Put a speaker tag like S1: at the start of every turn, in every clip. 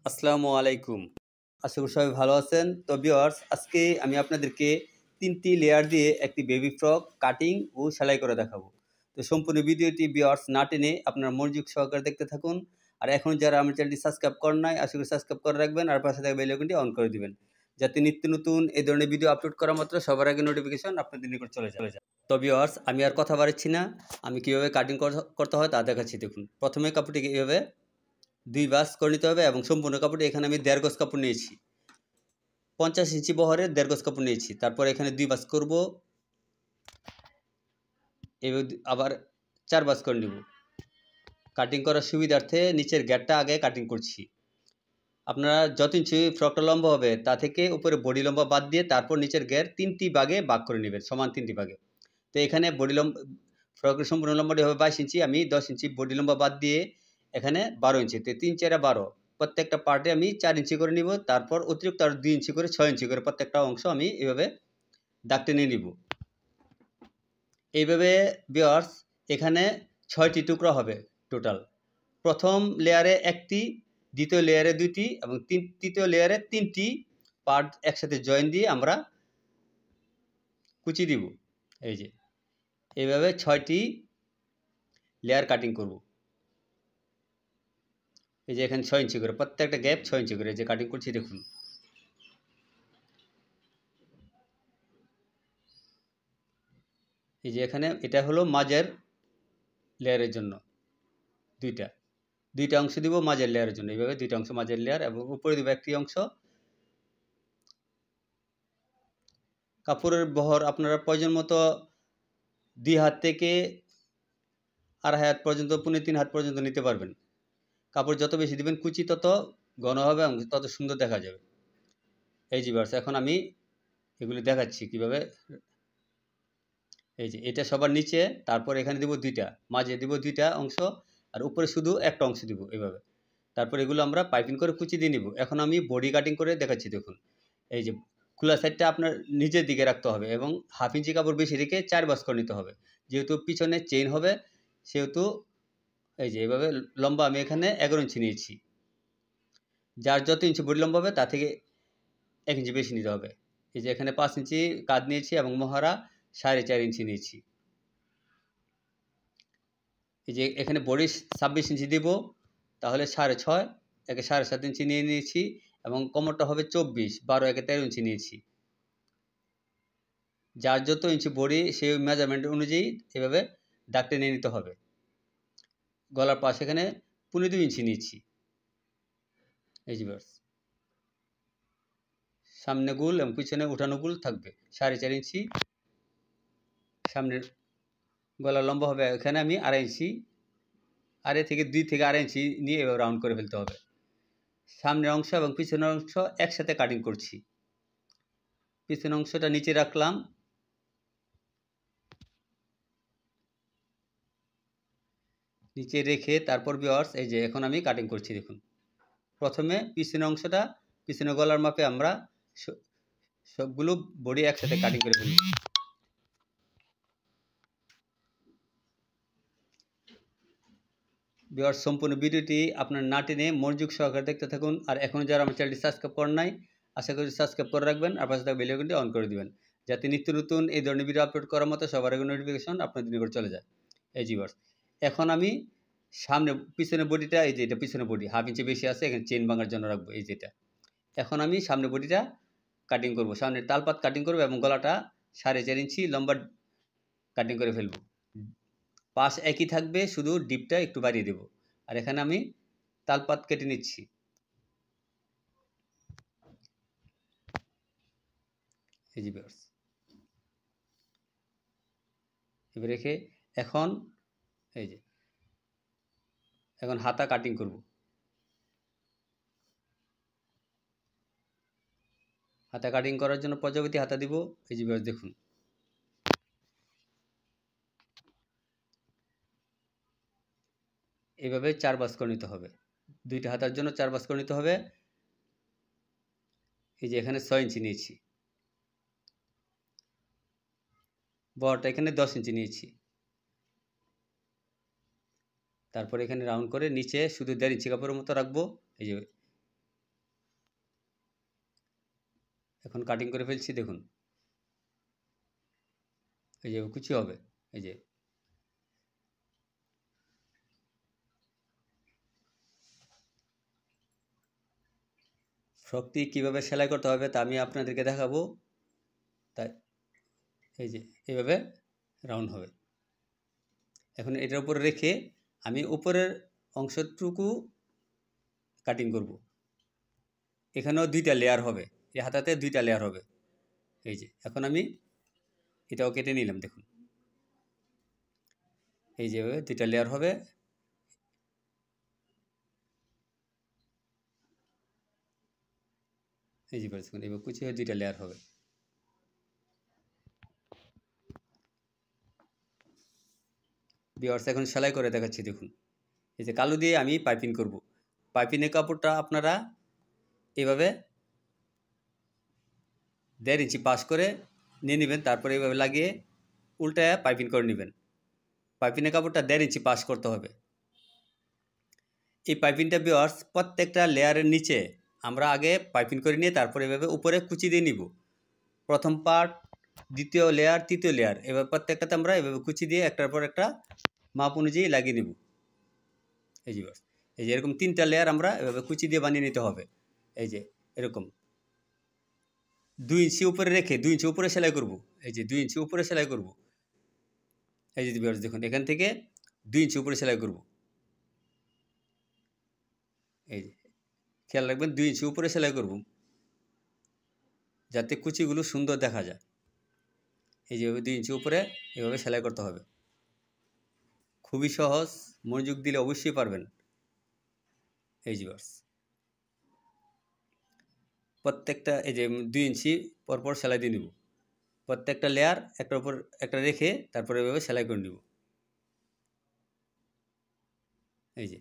S1: আসসালামু আলাইকুম। আশা করি সবাই ভালো আছেন। তো ভিউয়ার্স, আজকে আমি আপনাদেরকে ৩টি লেয়ার দিয়ে একটি বেবি ফ্রক কাটিং ও সেলাই করে দেখাবো। তো সম্পূর্ণ ভিডিওটি ভিউয়ার্স না টেনে আপনারা মনোযোগ সহকারে দেখতে থাকুন। আর এখন যারা আমার চ্যানেলটি সাবস্ক্রাইব করেন নাই, আশা করি সাবস্ক্রাইব করে রাখবেন আর পাশে থাকা বেল আইকনটি অন করে দিবেন, যাতে নিত্য নতুন এই ধরনের ভিডিও আপলোড করা মাত্র সবার আগে নোটিফিকেশন আপনাদের নিকট চলে যায়। তো ভিউয়ার্স, আমি আর কথা বাড়াচ্ছি না, আমি কীভাবে কাটিং করতে হয় তা দেখাচ্ছি। দেখুন, প্রথমে কাপড়টিকে এভাবে 2 ভাঁজ করে নিতে হবে এবং সম্পূর্ণ কাপড়টি এখানে আমি 1.5 গজ কাপড় নিয়েছি। 50 ইঞ্চি বহরের 1.5 গজ কাপড় নিয়েছি। তারপর এখানে 2 ভাঁজ করব, এভাবে আবার 4 ভাঁজ করে নেব। কাটিং করার সুবিধার্থে নিচের গ্যাপটা আগে কাটিং করছি। আপনারা যত ইঞ্চি ফ্রকটা লম্বা হবে তা থেকে উপরে বডি লম্বা বাদ দিয়ে তারপর নিচের গ্যাপ 3টি ভাগে ভাগ করে নেবেন, সমান 3টি ভাগে। তো এখানে বডি লম্বা ফ্রকের সম্পূর্ণ লম্বাটি হবে 22 ইঞ্চি, আমি 10 ইঞ্চি বডি লম্বা বাদ দিয়ে এখানে 12 ইঞ্চি, তো 3 4 12, প্রত্যেকটা পার্টে আমি 4 ইঞ্চি করে নিব। তারপর অতিরিক্ত আর 2 ইঞ্চি করে 6 ইঞ্চি করে প্রত্যেকটা অংশ আমি এভাবে দাগ টেনে নিব। এইভাবে ভিউয়ার্স এখানে 6টি টুকরা হবে টোটাল। প্রথম লেয়ারে 1টি, দ্বিতীয় লেয়ারে 2টি এবং তৃতীয় লেয়ারে 3টি পার্ট একসাথে জয়েন দিয়ে আমরা কুচি দিব। এই যে এইভাবে 6টি লেয়ার কাটিং করব। এই যে এখানে 6 ইঞ্চি করে প্রত্যেকটা গ্যাপ 6 ইঞ্চি করে যে কাটিং করছি দেখুন। এই যে এখানে এটা হলো মাঝের লেয়ারের জন্য দুইটা অংশ দিব মাঝের লেয়ারের জন্য। এইভাবে দুইটা অংশ মাঝের লেয়ার এবং উপরে দিব একটি অংশ। কাপড়ের বহর আপনারা প্রয়োজন মতো 2 হাত থেকে 2.5 হাত পর্যন্ত, 3.5 হাত পর্যন্ত নিতে পারবেন। কাপড় যত বেশি দিবেন কুচি তত ঘন হবে এবং তত সুন্দর দেখা যাবে। এই যে ভিউয়ার্স, এখন আমি এগুলি দেখাচ্ছি কিভাবে। এই যে এটা সবার নিচে, তারপর এখানে দিব 2টা, মাঝে দিব 2টা অংশ আর উপরে শুধু একটা অংশ দিব এইভাবে। তারপর এগুলো আমরা পাইপিং করে কুচি দিয়ে নিব। এখন আমি বডি কাটিং করে দেখাচ্ছি দেখুন। এই যে খোলা সাইডটা আপনার নিচের দিকে রাখতে হবে এবং 1/2 ইঞ্চি কাপড় বেশি রেখে 4 ভাঁজ করে নিতে হবে। যেহেতু পিছনে চেইন হবে সেহেতু এই যে এইভাবে লম্বা আমি এখানে 11 ইঞ্চি নিয়েছি। যার যত ইঞ্চি বডি লম্বা হবে তা থেকে 1 ইঞ্চি বেশি নিতে হবে। এই যে এখানে 5 ইঞ্চি কাঁধ নিয়েছি এবং মহড়া 4.5 ইঞ্চি নিয়েছি। এই যে এখানে বডি 26 ইঞ্চি দিব, তাহলে 6.5 একে 7.5 ইঞ্চি নিয়ে নিয়েছি এবং কোমরটা হবে 24, 12 একে 13 ইঞ্চি নিয়েছি। যার যত ইঞ্চি বডি সেই মেজারমেন্ট অনুযায়ী এভাবে দাগ টেনে নিতে হবে। গলার পাশ এখানে 15 ইঞ্চি নিয়েছি। এই যে ভিউয়ার্স, সামনে গোল এবং পিছনে উঠানো গোল থাকবে 4.5 ইঞ্চি। সামনের গলা লম্বা হবে এখানে আমি 2.5 ইঞ্চি, 2 থেকে 2.5 ইঞ্চি নিয়ে এভাবে রাউন্ড করে ফেলতে হবে। সামনের অংশ এবং পিছনের অংশ একসাথে কাটিং করছি। পিছনের অংশটা নিচে রাখলাম, নিচে রেখে তারপর ভিউয়ার্স এই যে এখন আমি কাটিং করছি দেখুন। প্রথমে পিছনের অংশটা পিছনের গলার মাপে আমরা সবগুলো বডি একসাথে কাটিং করে ফেলি। ভিউয়ার্স, সম্পূর্ণ ভিডিওটি আপনার না টেনে মনোযোগ সহকারে দেখতে থাকুন। আর এখনও যারা আমার চ্যানেলটি সাবস্ক্রাইব করেন নাই, আশা করি সাবস্ক্রাইব করে রাখবেন আর পাশে থাকা বেল আইকনটি অন করে দিবেন, যাতে নিত্য নতুন এই ধরনের ভিডিও আপলোড করার মতো সবার আগে নোটিফিকেশন আপনাদের নিকট চলে যায়। এই যে ভিউয়ার্স, এখন আমি পিছনে বডিটা, এই যে এটা পিছনে বডি 1/2 ইঞ্চি বেশি আছে, এখানে চেইন ভাঙার জন্য রাখবো এই যেটা। এখন আমি সামনে বডিটা কাটিং করব, সামনের তালপাত কাটিং করব এবং গলাটা 4.5 ইঞ্চি লম্বা কাটিং করে ফেলবো। পাশ একই থাকবে, শুধু ডিপটা একটু বাড়িয়ে দেব। আর এখানে আমি তালপাত কেটে নিচ্ছি। এই যে ভিউয়ার্স, এবার রেখে এখন এই যে এখন হাতা কাটিং করব। হাতা কাটিং করার জন্য প্রজাপতি হাতা দিব। এই যে ভিউয়ার্স দেখুন, এইভাবে 4 ভাঁজ করে নিতে হবে। 2টা হাতার জন্য 4 ভাঁজ করে নিতে হবে। এই যে এখানে 6 ইঞ্চি নিয়েছি, বড়টা এখানে 10 ইঞ্চি নিয়েছি। তারপর এখানে রাউন্ড করে নিচে শুধু 1.5 ইঞ্চি কাপড়ের মতো রাখবো। এই যে এখন কাটিং করে ফেলছি দেখুন, এই যে কুচি হবে। এই যে ফ্রকটি কীভাবে সেলাই করতে হবে তা আমি আপনাদেরকে দেখাবো। তাই এই যে এইভাবে রাউন্ড হবে। এখন এটার উপরে রেখে আমি উপরের অংশটুকু কাটিং করব। এখানেও দুইটা লেয়ার হবে, এই হাতাতে দুইটা লেয়ার হবে। এই যে এখন আমি এটাও কেটে নিলাম দেখুন, এই যে দুইটা লেয়ার হবে। এই যে দেখুন এবার কুচি হয়ে দুইটা লেয়ার হবে। ভিউয়ার্স এখন সেলাই করে দেখাচ্ছি দেখুন, এই যে কালো দিয়ে আমি পাইপিং করব। পাইপিংয়ের কাপড়টা আপনারা এভাবে 1.5 ইঞ্চি পাস করে নিয়ে নেবেন, তারপরে এইভাবে লাগিয়ে উল্টায় পাইপিং করে নেবেন। পাইপিংয়ের কাপড়টা 1.5 ইঞ্চি পাস করতে হবে। এই পাইপিংটা ভিউয়ার্স প্রত্যেকটা লেয়ারের নিচে আমরা আগে পাইপিং করে নিয়ে তারপরে এভাবে উপরে কুচি দিয়ে নিব। প্রথম পার্ট, দ্বিতীয় লেয়ার, তৃতীয় লেয়ার, এবার প্রত্যেকটাতে আমরা এভাবে কুচি দিয়ে একটার পর একটা মাপ অনুযায়ী লাগিয়ে নেব। এই যে ভিউয়ার্স, এই যে এরকম 3টা লেয়ার আমরা এভাবে কুচি দিয়ে বানিয়ে নিতে হবে। এই যে এরকম 2 ইঞ্চি উপরে রেখে 2 ইঞ্চি উপরে সেলাই করব। এই যে 2 ইঞ্চি উপরে সেলাই করব। এই যে ভিউয়ার্স দেখুন, এখান থেকে 2 ইঞ্চি উপরে সেলাই করব। এই যে খেয়াল রাখবেন 2 ইঞ্চি উপরে সেলাই করব যাতে কুচিগুলো সুন্দর দেখা যায়। এই যে 2 ইঞ্চি উপরে এভাবে সেলাই করতে হবে। খুবই সহজ, মনোযোগ দিলে অবশ্যই পারবেন। এই যে ভিউয়ার্স প্রত্যেকটা এই যে 2 ইঞ্চি পরপর সেলাই দিয়ে নিব। প্রত্যেকটা লেয়ার একটার উপর একটা রেখে তারপরে এভাবে সেলাই করে নিব। এই যে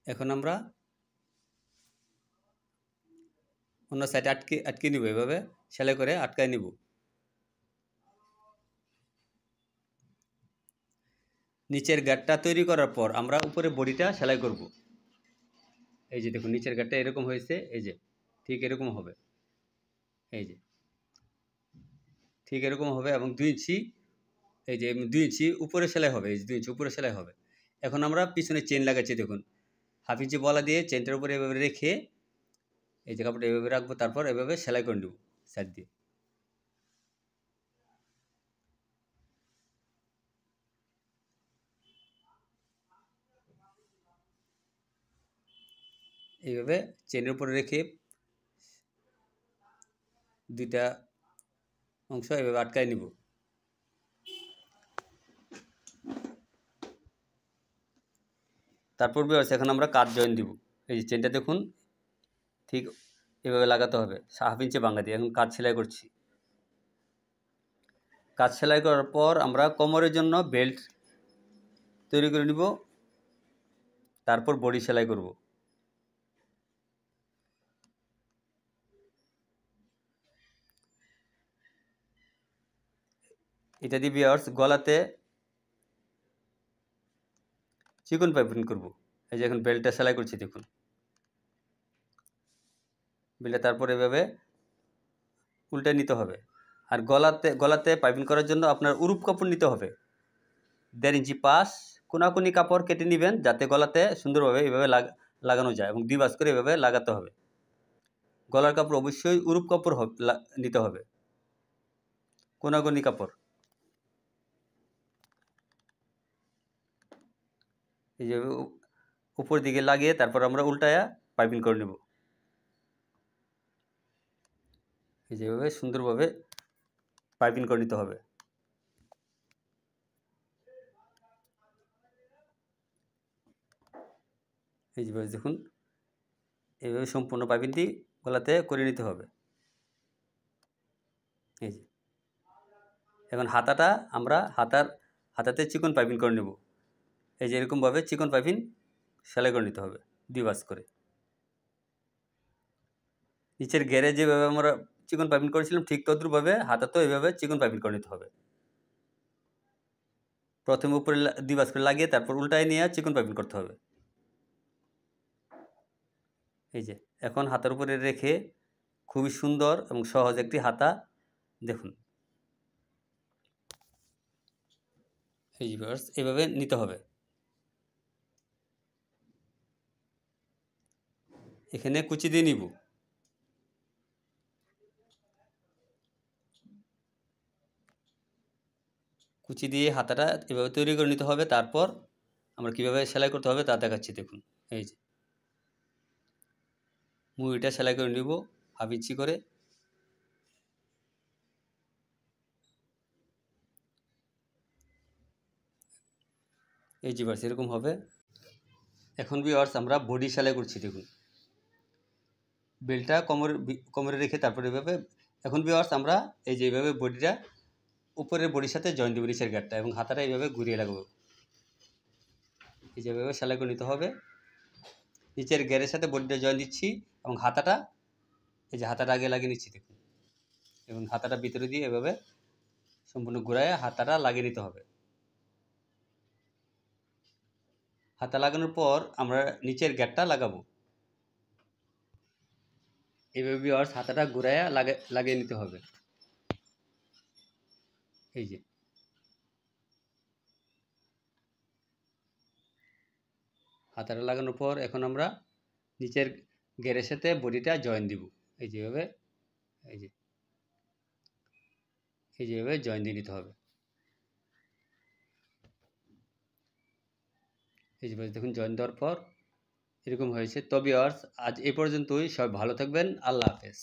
S1: এখন আমরা অন্য সাইডে আটকে নিব, এভাবে সেলাই করে আটকায় নিব। নিচের গাঁটটা তৈরি করার পর আমরা উপরে বডিটা সেলাই করব। এই যে দেখুন নিচের গাঁটটা এরকম হয়েছে, এই যে ঠিক এরকম হবে। এই যে ঠিক এরকম হবে এবং 2 ইঞ্চি, এই যে 2 ইঞ্চি উপরে সেলাই হবে। এই যে 2 ইঞ্চি উপরে সেলাই হবে। এখন আমরা পিছনে চেন লাগাচ্ছি দেখুন, 1/2 ইঞ্চি বলা দিয়ে চেনটার উপরে এভাবে রেখে এই যে কাপড়টা এভাবে রাখবো, তারপর এভাবে সেলাই করে নেব সাইড দিয়ে। এইভাবে চেনের উপরে রেখে দুইটা অংশ এভাবে আটকায় নিব। তারপর ভিউয়ার্স এখন আমরা কাট জয়েন দিব। এই যে চেনটা দেখুন ঠিক এভাবে লাগাতে হবে 1/2 ইঞ্চি ভাঙা দিয়ে। এখন কাট সেলাই করছি। কাট সেলাই করার পর আমরা কোমরের জন্য বেল্ট তৈরি করে নিব, তারপর বডি সেলাই করব। এটা দিয়ে ভিউয়ার্স গলাতে চিকন পাইপিং করব। এই যে এখন বেল্টটা সেলাই করছি দেখুন, বেল্টটা তারপর এভাবে উল্টে নিতে হবে। আর গলাতে পাইপিং করার জন্য আপনার উরুপ কাপড় নিতে হবে 1.5 ইঞ্চি পাশ। কোনাকুনি কাপড় কেটে নেবেন যাতে গলাতে সুন্দরভাবে এভাবে লাগানো যায় এবং 2 ভাঁজ করে এভাবে লাগাতে হবে। গলার কাপড় অবশ্যই উরুপ কাপড় নিতে হবে, কোনাকুনি কাপড়। এই যে উপর দিকে লাগিয়ে তারপর আমরা উল্টায়া পাইপিং করে নেব। এই যেভাবে সুন্দরভাবে পাইপিং করে নিতে হবে। এই যেভাবে দেখুন এইভাবে সম্পূর্ণ পাইপিংটি গলাতে করে নিতে হবে। এই যে এখন হাতাটা আমরা হাতাতে চিকন পাইপিং করে নেব। এই যে এরকমভাবে চিকন পাইপিং সেলাই করে নিতে হবে 2 ভাঁজ করে। নিচের ঘেরে যেভাবে আমরা চিকন পাইপিং করেছিলাম ঠিক তদ্রুপভাবে হাতাতেও এইভাবে চিকন পাইপিং করে নিতে হবে। প্রথমে উপরে 2 ভাঁজ করে লাগিয়ে তারপর উল্টায় নিয়ে চিকন পাইপিং করতে হবে। এই যে এখন হাতার উপরে রেখে খুবই সুন্দর এবং সহজ একটি হাতা দেখুন। এই ভিউয়ার্স এভাবে নিতে হবে। এখানে কুচি দিয়ে নিব। কুচি দিয়ে হাতাটা এভাবে তৈরি করে নিতে হবে। তারপর আমরা কিভাবে সেলাই করতে হবে তা দেখাচ্ছি দেখুন। এই যে মুড়িটা সেলাই করে নিব হাফ ইঞ্চি করে। এই যে ভিউয়ার্স এরকম হবে। এখন ভিউয়ার্স আমরা বডি সেলাই করছি দেখুন। বেলটা কোমরে রেখে তারপর এভাবে। এখন ভিউয়ার্স আমরা এই যে এইভাবে বডিটা উপরের বডির সাথে জয়েন দেবো নিচের গাঁটটা এবং হাতাটা এইভাবে ঘুরিয়ে রাখবো। এই যে এভাবে সেলাই করে নিতে হবে। নিচের গেরের সাথে বডিটা জয়েন দিচ্ছি এবং হাতাটা এই যে হাতাটা আগে লাগিয়ে নিচ্ছি দেখুন। এবং হাতাটা ভিতরে দিয়ে এভাবে সম্পূর্ণ ঘুরায় হাতাটা লাগিয়ে নিতে হবে। হাতা লাগানোর পর আমরা নিচের গ্যাপটা লাগাবো। এইভাবে ভিউয়ার্স হাতাটা ঘুরায় লাগিয়ে নিতে হবে। এই যে হাতাটা লাগানোর পর এখন আমরা নিচের গেরের সাথে বডিটা জয়েন দিব। এই যেভাবে এই যে যেভাবে জয়েন দিয়ে নিতে হবে। এই যে দেখুন জয়েন দেওয়ার পর এরকম হয়েছে। তো ভিউয়ার্স আজ এই পর্যন্তই। সবাই ভালো থাকবেন। আল্লাহ হাফেজ।